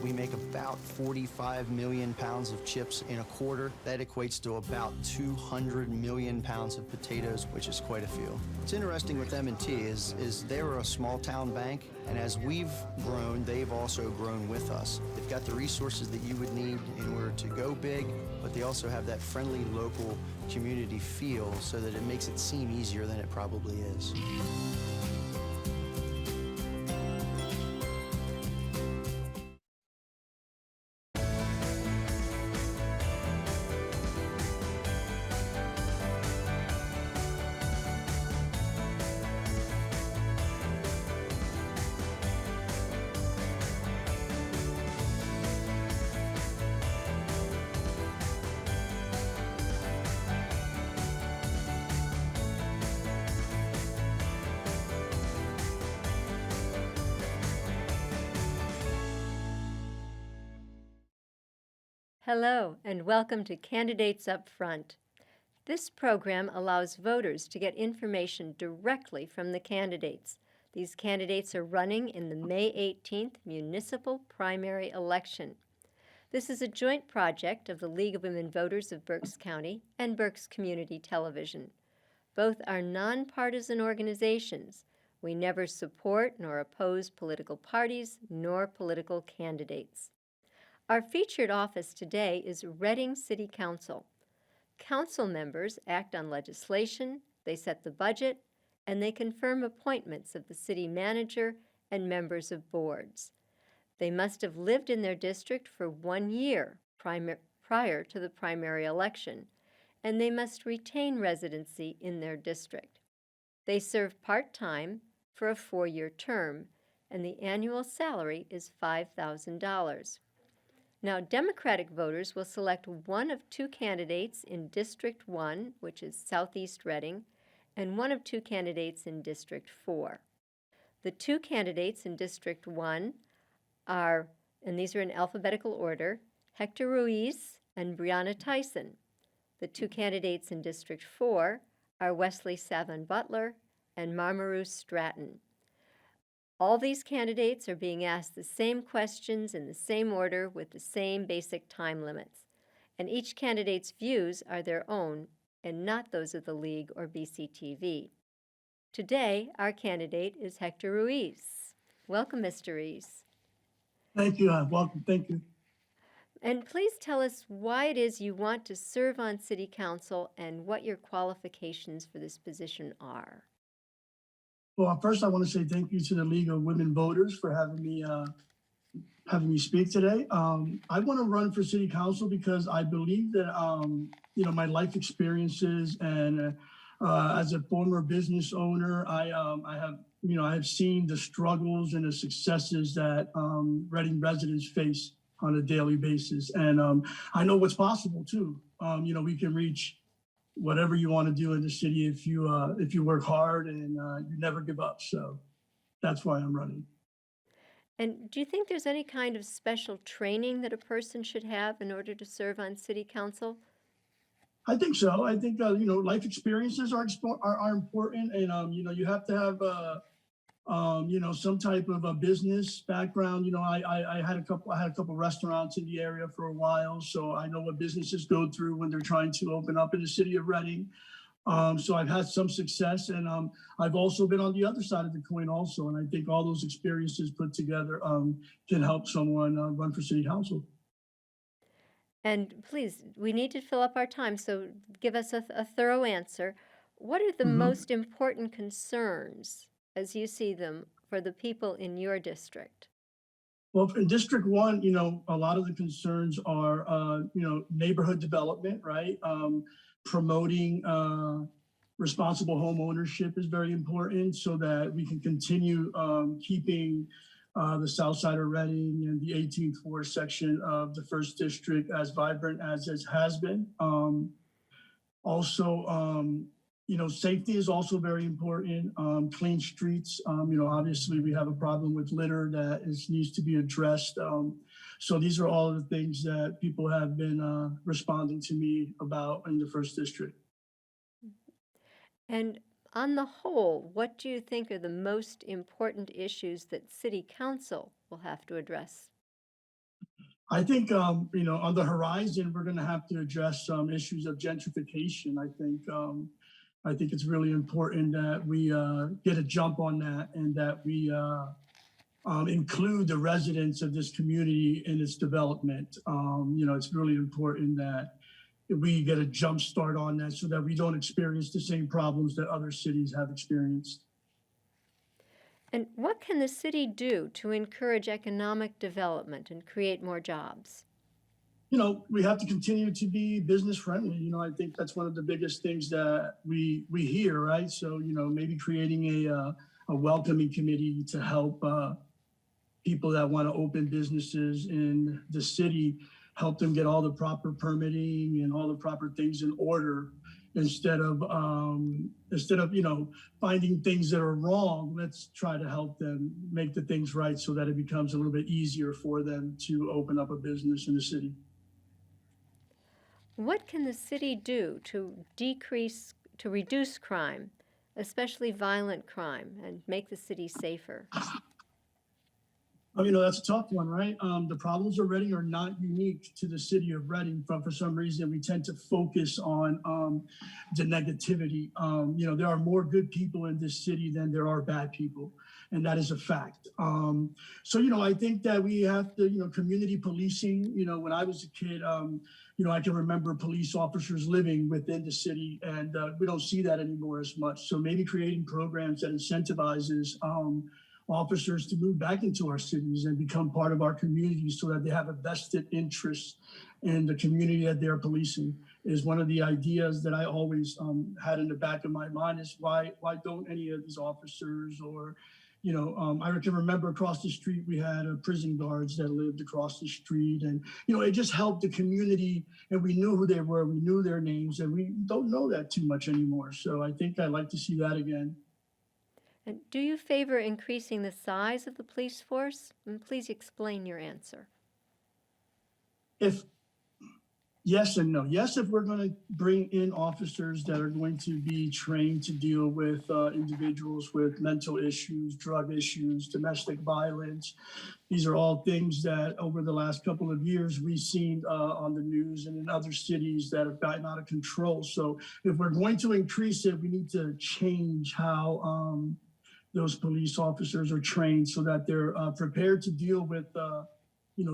We make about 45 million pounds of chips in a quarter. That equates to about 200 million pounds of potatoes, which is quite a few. What's interesting with M&T is they're a small town bank, and as we've grown, they've also grown with us. They've got the resources that you would need in order to go big, but they also have that friendly local community feel so that it makes it seem easier than it probably is. Hello, and welcome to Candidates Up Front. This program allows voters to get information directly from the candidates. These candidates are running in the May 18th municipal primary election. This is a joint project of the League of Women Voters of Berks County and Berks Community Television. Both are nonpartisan organizations. We never support nor oppose political parties nor political candidates. Our featured office today is Reading City Council. Council members act on legislation, they set the budget, and they confirm appointments of the city manager and members of boards. They must have lived in their district for 1 year prior to the primary election, and they must retain residency in their district. They serve part-time for a 4-year term, and the annual salary is $5,000. Now, Democratic voters will select one of 2 candidates in District 1, which is Southeast Reading, and one of 2 candidates in District 4. The 2 candidates in District 1 are, and these are in alphabetical order, Hector Ruiz and Brianna Tyson. The 2 candidates in District 4 are Wesley Savon Butler and Marmaru Stratton. All these candidates are being asked the same questions in the same order with the same basic time limits. And each candidate's views are their own and not those of the League or BCTV. Today, our candidate is Hector Ruiz. Welcome, Mr. Ruiz. Thank you. Welcome. Thank you. And please tell us why it is you want to serve on City Council and what your qualifications for this position are. Well, first, I want to say thank you to the League of Women Voters for having me speak today. I want to run for City Council because I believe that my life experiences and as a former business owner, I have seen the struggles and the successes that Reading residents face on a daily basis, and I know what's possible too. We can reach whatever you want to do in the city if you work hard and you never give up. So that's why I'm running. And do you think there's any kind of special training that a person should have in order to serve on City Council? I think so. I think life experiences are important, and you have to have some type of a business background. I had a couple restaurants in the area for a while, so I know what businesses go through when they're trying to open up in the city of Reading. So I've had some success, and I've also been on the other side of the coin also. And I think all those experiences put together can help someone run for city council. And please, we need to fill up our time, so give us a thorough answer. What are the most important concerns, as you see them, for the people in your district? Well, in District 1, a lot of the concerns are, neighborhood development, right? Promoting responsible home ownership is very important so that we can continue keeping the south side of Reading and the 18th Ward section of the 1st District as vibrant as it has been. Also, safety is also very important. Clean streets, obviously we have a problem with litter that needs to be addressed. So these are all of the things that people have been responding to me about in the 1st District. And on the whole, what do you think are the most important issues that City Council will have to address? I think, on the horizon, we're going to have to address some issues of gentrification. I think it's really important that we get a jump on that and that we include the residents of this community in its development. It's really important that we get a jump start on that so that we don't experience the same problems that other cities have experienced. And what can the city do to encourage economic development and create more jobs? We have to continue to be business friendly. I think that's one of the biggest things that we hear, right? So, maybe creating a welcoming committee to help people that want to open businesses in the city, help them get all the proper permitting and all the proper things in order instead of finding things that are wrong. Let's try to help them make the things right so that it becomes a little bit easier for them to open up a business in the city. What can the city do to reduce crime, especially violent crime, and make the city safer? That's a tough one, right? The problems of Reading are not unique to the city of Reading, but for some reason we tend to focus on the negativity. There are more good people in this city than there are bad people, and that is a fact. I think that we have to, community policing. When I was a kid, I can remember police officers living within the city, and we don't see that anymore as much. So maybe creating programs that incentivizes officers to move back into our cities and become part of our communities so that they have a vested interest in the community that they're policing is one of the ideas that I always had in the back of my mind is why don't any of these officers or, I can remember across the street, we had prison guards that lived across the street and, it just helped the community and we knew who they were, we knew their names and we don't know that too much anymore. So I think I'd like to see that again. And do you favor increasing the size of the police force? And please explain your answer. Yes and no. Yes, if we're going to bring in officers that are going to be trained to deal with individuals with mental issues, drug issues, domestic violence. These are all things that over the last couple of years we've seen on the news and in other cities that have gotten out of control. So if we're going to increase it, we need to change how those police officers are trained so that they're prepared to deal with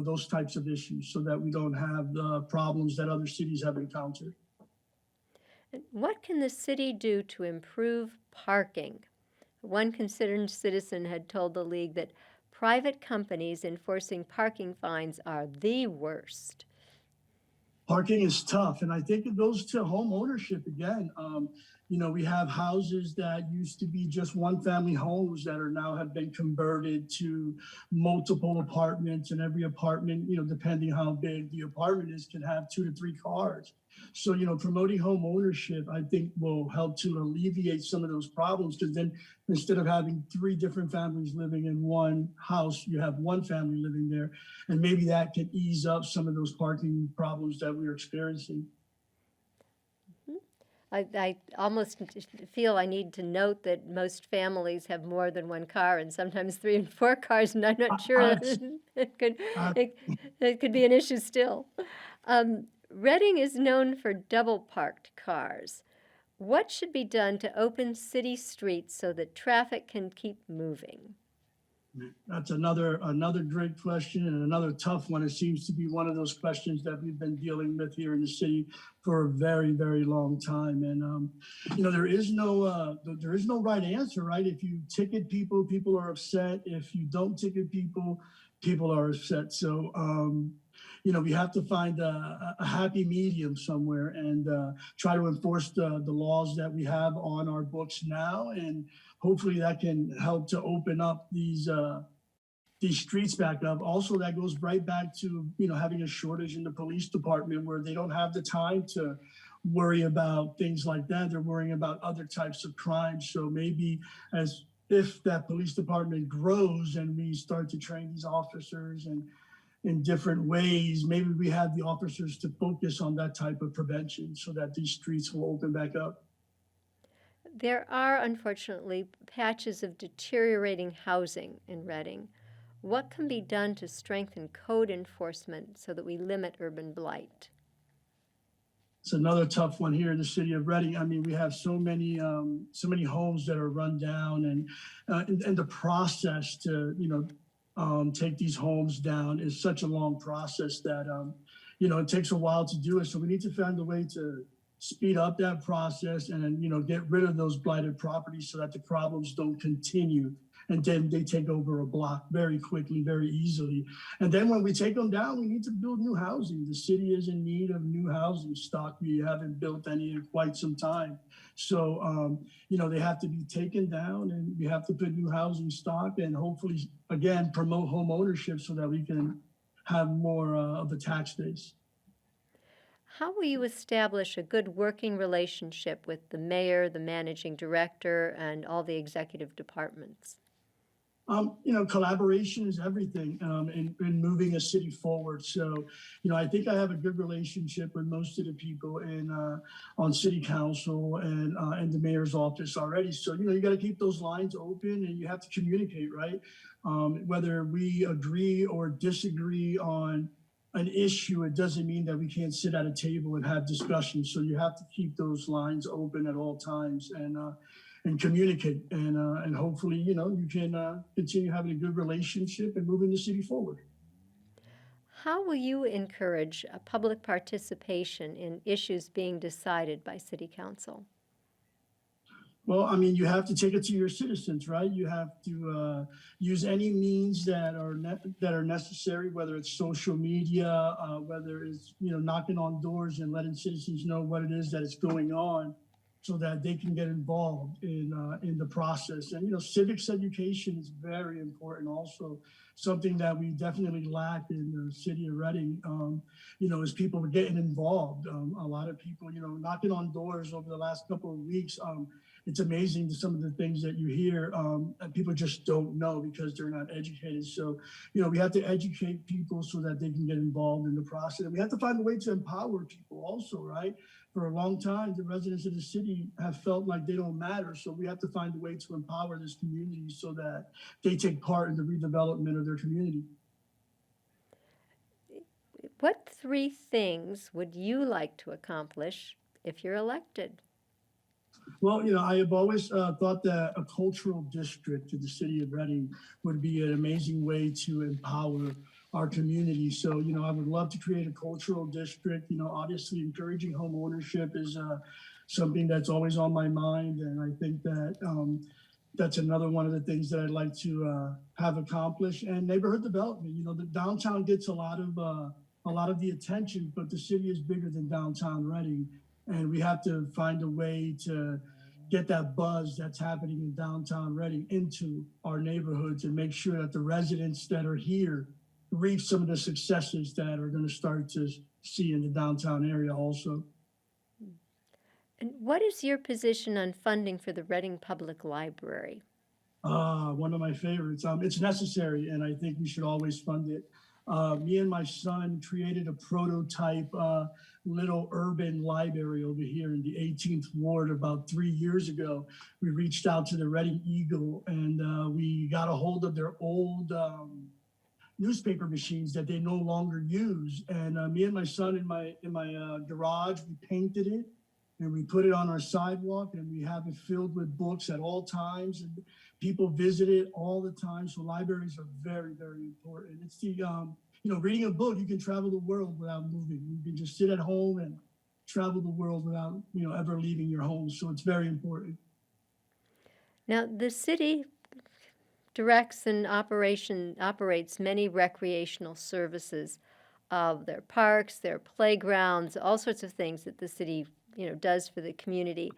those types of issues so that we don't have the problems that other cities have encountered. What can the city do to improve parking? One concerned citizen had told the League that private companies enforcing parking fines are the worst. Parking is tough, and I think it goes to home ownership again. We have houses that used to be just one-family homes that are now have been converted to multiple apartments, and every apartment, depending how big the apartment is, can have 2 to 3 cars. So, promoting home ownership, I think, will help to alleviate some of those problems because then instead of having 3 different families living in one house, you have one family living there. And maybe that can ease up some of those parking problems that we're experiencing. I almost feel I need to note that most families have more than one car and sometimes 3 and 4 cars, and I'm not sure it could be an issue still. Reading is known for double-parked cars. What should be done to open city streets so that traffic can keep moving? That's another great question and another tough one. It seems to be one of those questions that we've been dealing with here in the city for a very, very long time. And there is no right answer, right? If you ticket people, people are upset. If you don't ticket people, people are upset. So we have to find a happy medium somewhere and try to enforce the laws that we have on our books now. And hopefully that can help to open up these streets back up. Also, that goes right back to, having a shortage in the police department where they don't have the time to worry about things like that. They're worrying about other types of crimes. So maybe if that police department grows and we start to train these officers and in different ways, maybe we have the officers to focus on that type of prevention so that these streets will open back up. There are, unfortunately, patches of deteriorating housing in Reading. What can be done to strengthen code enforcement so that we limit urban blight? It's another tough one here in the city of Reading. I mean, we have so many homes that are run down, and the process to, take these homes down is such a long process that, it takes a while to do it. So we need to find a way to speed up that process and, get rid of those blighted properties so that the problems don't continue. And then they take over a block very quickly, very easily. And then when we take them down, we need to build new housing. The city is in need of new housing stock. We haven't built any in quite some time. So, they have to be taken down, and we have to put new housing stock and hopefully, again, promote home ownership so that we can have more of a tax base. How will you establish a good working relationship with the mayor, the managing director, and all the executive departments? Collaboration is everything in moving a city forward. So, I think I have a good relationship with most of the people on city council and the mayor's office already. So, you got to keep those lines open, and you have to communicate, right? Whether we agree or disagree on an issue, it doesn't mean that we can't sit at a table and have discussions. So you have to keep those lines open at all times and communicate, and hopefully, you can continue having a good relationship and moving the city forward. How will you encourage public participation in issues being decided by City Council? Well, I mean, you have to take it to your citizens, right? You have to use any means that are necessary, whether it's social media, whether it's knocking on doors and letting citizens know what it is that is going on, so that they can get involved in the process. And civics education is very important. Also, something that we definitely lack in the city of Reading, is people getting involved. A lot of people, knocking on doors over the last couple of weeks. It's amazing to some of the things that you hear, and people just don't know because they're not educated. So, we have to educate people so that they can get involved in the process. And we have to find a way to empower people also, right? For a long time, the residents of the city have felt like they don't matter. So we have to find a way to empower this community so that they take part in the redevelopment of their community. What 3 things would you like to accomplish if you're elected? Well, I have always thought that a cultural district in the city of Reading would be an amazing way to empower our community. So, I would love to create a cultural district. Obviously encouraging home ownership is something that's always on my mind. And I think that that's another one of the things that I'd like to have accomplished. And neighborhood development. The downtown gets a lot of the attention, but the city is bigger than downtown Reading. And we have to find a way to get that buzz that's happening in downtown Reading into our neighborhoods and make sure that the residents that are here reap some of the successes that are going to start to see in the downtown area also. And what is your position on funding for the Reading Public Library? One of my favorites. It's necessary, and I think we should always fund it. Me and my son created a prototype little urban library over here in the 18th Ward about 3 years ago. We reached out to the Reading Eagle, and we got a hold of their old newspaper machines that they no longer use. And me and my son in my garage, we painted it and we put it on our sidewalk, and we have it filled with books at all times, and people visit it all the time. So libraries are very, very important. It's the reading a book, you can travel the world without moving. You can just sit at home and travel the world without ever leaving your home. So it's very important. Now, the city directs and operates many recreational services, their parks, their playgrounds, all sorts of things that the city does for the community.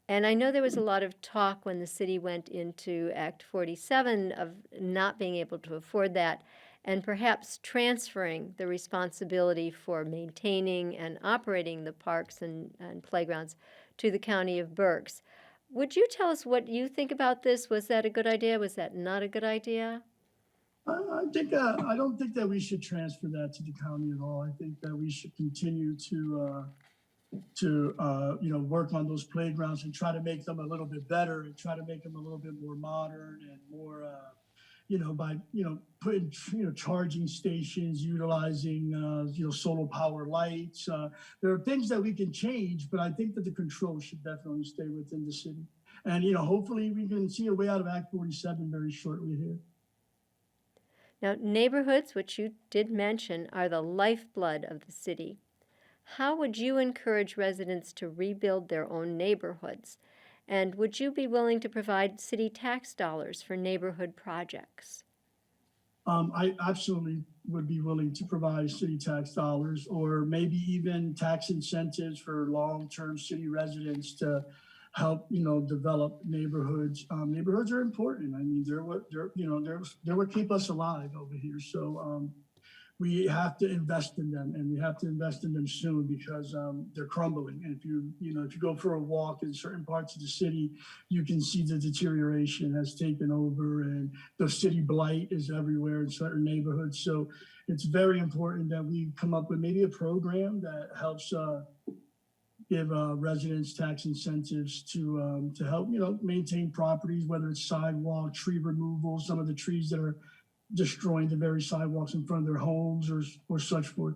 And I know there was a lot of talk when the city went into Act 47 of not being able to afford that, and perhaps transferring the responsibility for maintaining and operating the parks and playgrounds to the county of Berks. Would you tell us what you think about this? Was that a good idea? Was that not a good idea? I think I don't think that we should transfer that to the county at all. I think that we should continue to work on those playgrounds and try to make them a little bit better and try to make them a little bit more modern and more by, putting, charging stations, utilizing, solar power lights. There are things that we can change, but I think that the control should definitely stay within the city. And, hopefully we can see a way out of Act 47 very shortly here. Now, neighborhoods, which you did mention, are the lifeblood of the city. How would you encourage residents to rebuild their own neighborhoods? And would you be willing to provide city tax dollars for neighborhood projects? I absolutely would be willing to provide city tax dollars, or maybe even tax incentives for long-term city residents to help, develop neighborhoods. Neighborhoods are important. I mean, they're what keep us alive over here. So we have to invest in them, and we have to invest in them soon, because they're crumbling. And if you go for a walk in certain parts of the city, you can see the deterioration has taken over, and the city blight is everywhere in certain neighborhoods. So it's very important that we come up with maybe a program that helps give residents tax incentives to help, maintain properties, whether it's sidewalk, tree removal, some of the trees that are destroying the very sidewalks in front of their homes, or such forth.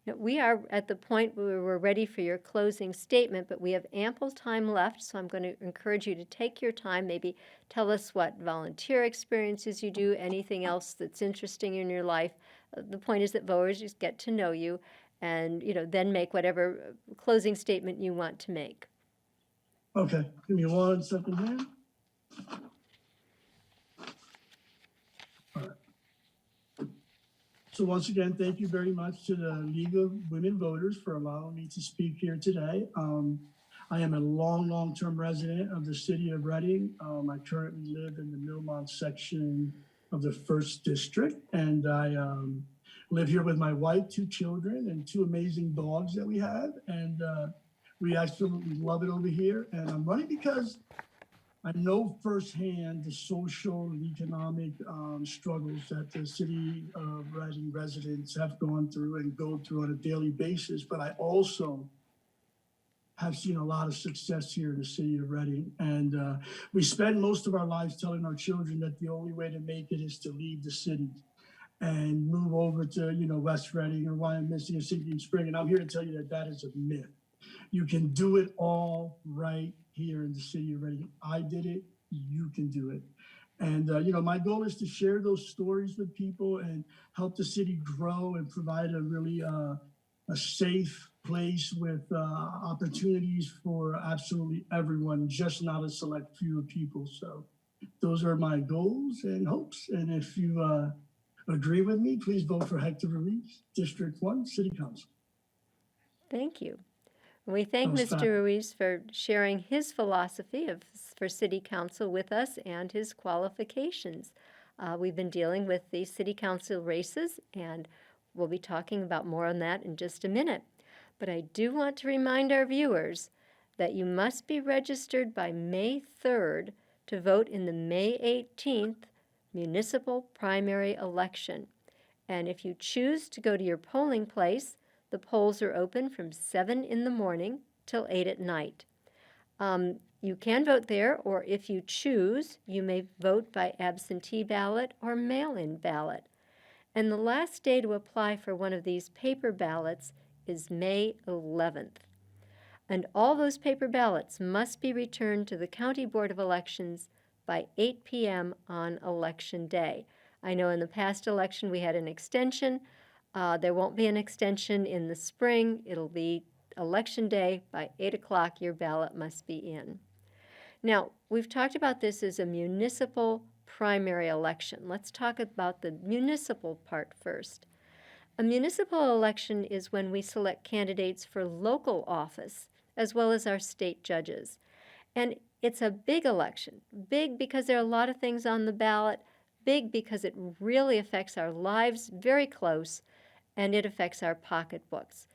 Now, we are at the point where we're ready for your closing statement, but we have ample time left, so I'm going to encourage you to take your time. Maybe tell us what volunteer experiences you do, anything else that's interesting in your life. The point is that voters just get to know you, and then make whatever closing statement you want to make. Okay, give me 1 second here. All right. So once again, thank you very much to the League of Women Voters for allowing me to speak here today. I am a long-term resident of the city of Reading. I currently live in the Millmont section of the 1st District, and I live here with my wife, 2 children, and 2 amazing dogs that we have. And we absolutely love it over here. And I'm running because I know firsthand the social and economic struggles that the city of Reading residents have gone through and go through on a daily basis. But I also have seen a lot of success here in the city of Reading. And we spend most of our lives telling our children that the only way to make it is to leave the city and move over to, West Reading or Wyomissing or Sinking Spring. And I'm here to tell you that that is a myth. You can do it all right here in the city of Reading. I did it, you can do it. And, my goal is to share those stories with people and help the city grow and provide a really a safe place with opportunities for absolutely everyone, just not a select few of people. So those are my goals and hopes. And if you agree with me, please vote for Hector Ruiz, District 1, City Council. Thank you. We thank Mr. Ruiz for sharing his philosophy for City Council with us and his qualifications. We've been dealing with the City Council races, and we'll be talking about more on that in just a minute. But I do want to remind our viewers that you must be registered by May 3rd to vote in the May 18th municipal primary election. And if you choose to go to your polling place, the polls are open from 7 in the morning till 8 at night. You can vote there, or if you choose, you may vote by absentee ballot or mail-in ballot. And the last day to apply for one of these paper ballots is May 11th. And all those paper ballots must be returned to the County Board of Elections by 8 p.m. on Election Day. I know in the past election we had an extension. There won't be an extension in the spring. It'll be Election Day. By 8 o'clock, your ballot must be in. Now, we've talked about this as a municipal primary election. Let's talk about the municipal part first. A municipal election is when we select candidates for local office, as well as our state judges. And it's a big election. Big because there are a lot of things on the ballot. Big because it really affects our lives very close, and it affects our pocketbooks.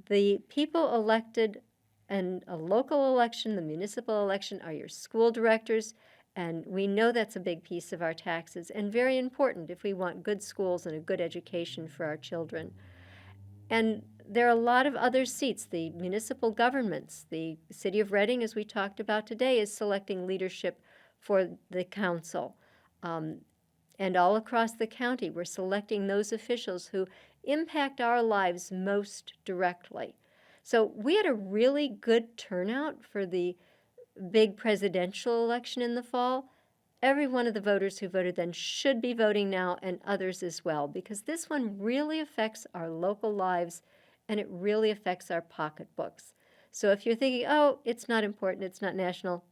The people elected in a local election, the municipal election, are your school directors, and we know that's a big piece of our taxes and very important if we want good schools and a good education for our children. And there are a lot of other seats. The municipal governments, the City of Reading, as we talked about today, is selecting leadership for the council. And all across the county, we're selecting those officials who impact our lives most directly. So we had a really good turnout for the big presidential election in the fall. Every one of the voters who voted then should be voting now, and others as well, because this one really affects our local lives and it really affects our pocketbooks. So if you're thinking, oh, it's not important, it's not national,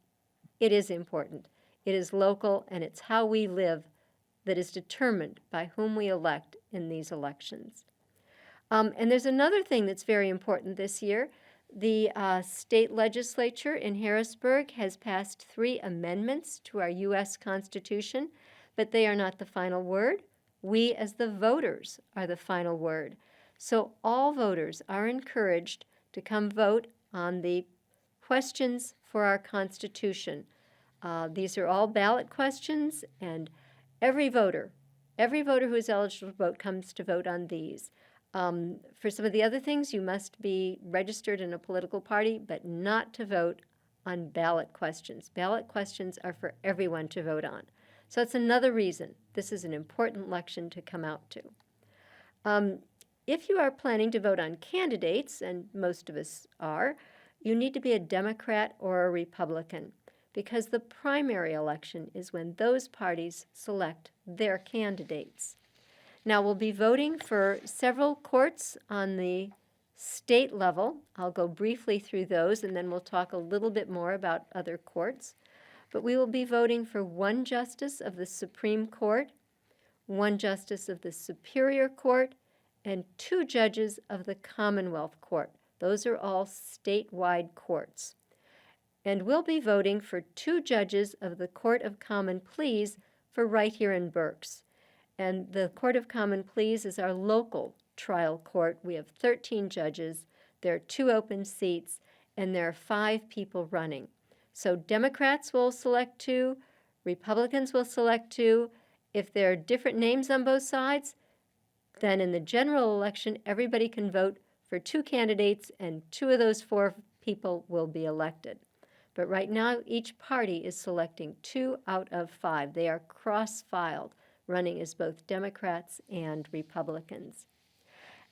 it is important. It is local, and it's how we live that is determined by whom we elect in these elections. And there's another thing that's very important this year. The state legislature in Harrisburg has passed 3 amendments to our U.S. Constitution, but they are not the final word. We, as the voters, are the final word. So all voters are encouraged to come vote on the questions for our Constitution. These are all ballot questions, and every voter who is eligible to vote comes to vote on these. For some of the other things, you must be registered in a political party, but not to vote on ballot questions. Ballot questions are for everyone to vote on. So it's another reason this is an important election to come out to. If you are planning to vote on candidates, and most of us are, you need to be a Democrat or a Republican, because the primary election is when those parties select their candidates. Now, we'll be voting for several courts on the state level. I'll go briefly through those, and then we'll talk a little bit more about other courts. But we will be voting for 1 justice of the Supreme Court, 1 justice of the Superior Court, and 2 judges of the Commonwealth Court. Those are all statewide courts. And we'll be voting for 2 judges of the Court of Common Pleas for right here in Berks. And the Court of Common Pleas is our local trial court. We have 13 judges, there are 2 open seats, and there are 5 people running. So Democrats will select 2, Republicans will select 2. If there are different names on both sides, then in the general election, everybody can vote for 2 candidates, and 2 of those 4 people will be elected. But right now, each party is selecting 2 out of 5. They are cross-filed, running as both Democrats and Republicans.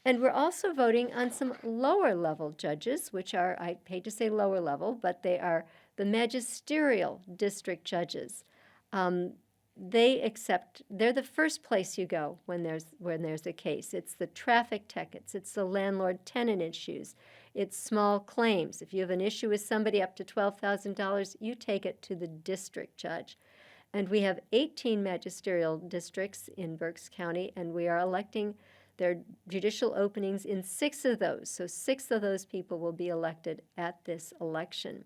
And we're also voting on some lower-level judges, which are, I hate to say lower level, but they are the magisterial district judges. They're the first place you go when there's a case. It's the traffic tickets, it's the landlord-tenant issues, it's small claims. If you have an issue with somebody up to $12,000, you take it to the district judge. And we have 18 magisterial districts in Berks County, and we are electing their judicial openings in 6 of those. So 6 of those people will be elected at this election.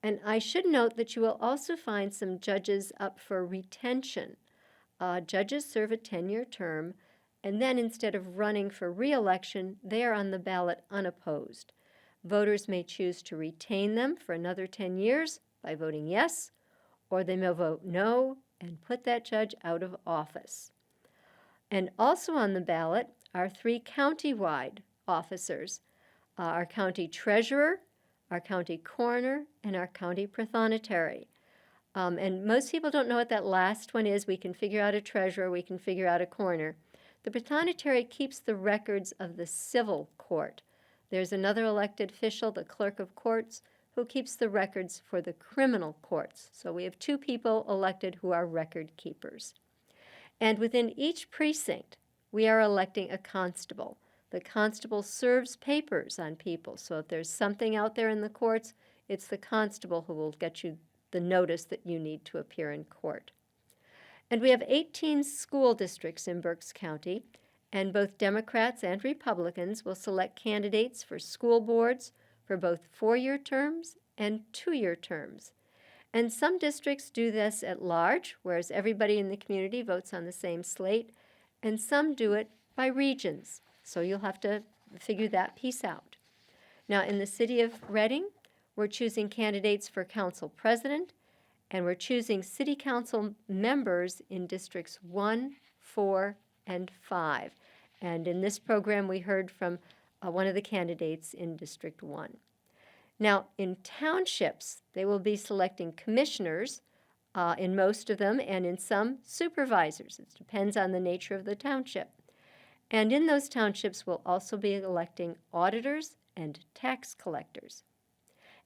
And I should note that you will also find some judges up for retention. Judges serve a 10-year term, and then instead of running for re-election, they are on the ballot unopposed. Voters may choose to retain them for another 10 years by voting yes, or they may vote no and put that judge out of office. And also on the ballot are 3 county-wide officers, our county treasurer, our county coroner, and our county prothonotary. And most people don't know what that last one is. We can figure out a treasurer, we can figure out a coroner. The prothonotary keeps the records of the civil court. There's another elected official, the clerk of courts, who keeps the records for the criminal courts. So we have 2 people elected who are record keepers. And within each precinct, we are electing a constable. The constable serves papers on people. So if there's something out there in the courts, it's the constable who will get you the notice that you need to appear in court. And we have 18 school districts in Berks County, and both Democrats and Republicans will select candidates for school boards for both 4-year terms and 2-year terms. And some districts do this at large, whereas everybody in the community votes on the same slate, and some do it by regions. So you'll have to figure that piece out. Now, in the city of Reading, we're choosing candidates for council president, and we're choosing city council members in districts 1, 4, and 5. And in this program, we heard from one of the candidates in District 1. Now, in townships, they will be selecting commissioners in most of them, and in some, supervisors. It depends on the nature of the township. And in those townships, we'll also be electing auditors and tax collectors.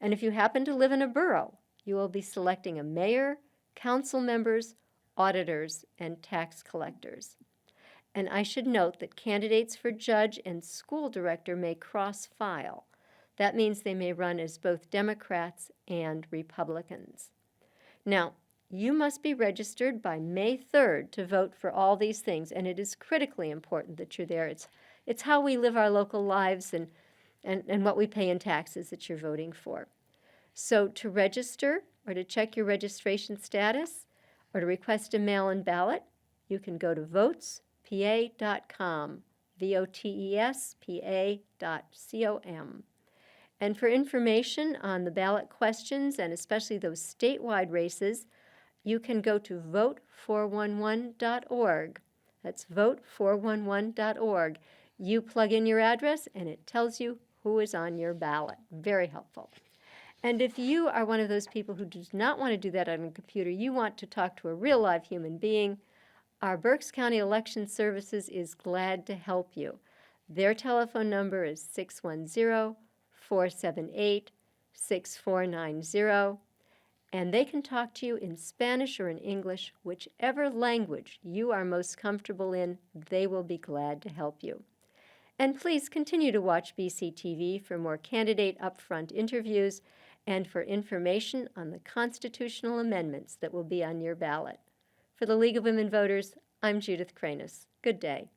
And if you happen to live in a borough, you will be selecting a mayor, council members, auditors, and tax collectors. And I should note that candidates for judge and school director may cross-file. That means they may run as both Democrats and Republicans. Now, you must be registered by May 3rd to vote for all these things, and it is critically important that you're there. It's how we live our local lives and what we pay in taxes that you're voting for. So to register or to check your registration status or to request a mail-in ballot, you can go to votespa.com, votespa.com. And for information on the ballot questions and especially those statewide races, you can go to vote411.org. That's vote411.org. You plug in your address and it tells you who is on your ballot. Very helpful. And if you are one of those people who does not want to do that on a computer, you want to talk to a real live human being, our Berks County Election Services is glad to help you. Their telephone number is 610-478-6490, and they can talk to you in Spanish or in English, whichever language you are most comfortable in, they will be glad to help you. And please continue to watch BCTV for more candidate upfront interviews and for information on the constitutional amendments that will be on your ballot. For the League of Women Voters, I'm Judith Cranus. Good day.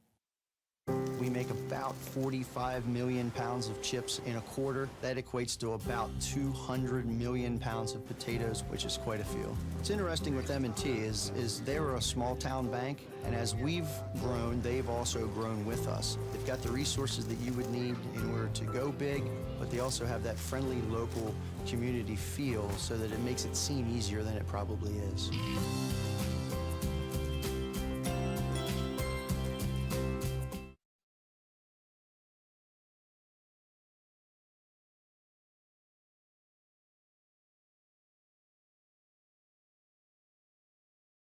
We make about 45 million pounds of chips in a quarter. That equates to about 200 million pounds of potatoes, which is quite a few. What's interesting with M&T is they're a small town bank, and as we've grown, they've also grown with us. They've got the resources that you would need in order to go big, but they also have that friendly local community feel so that it makes it seem easier than it probably is.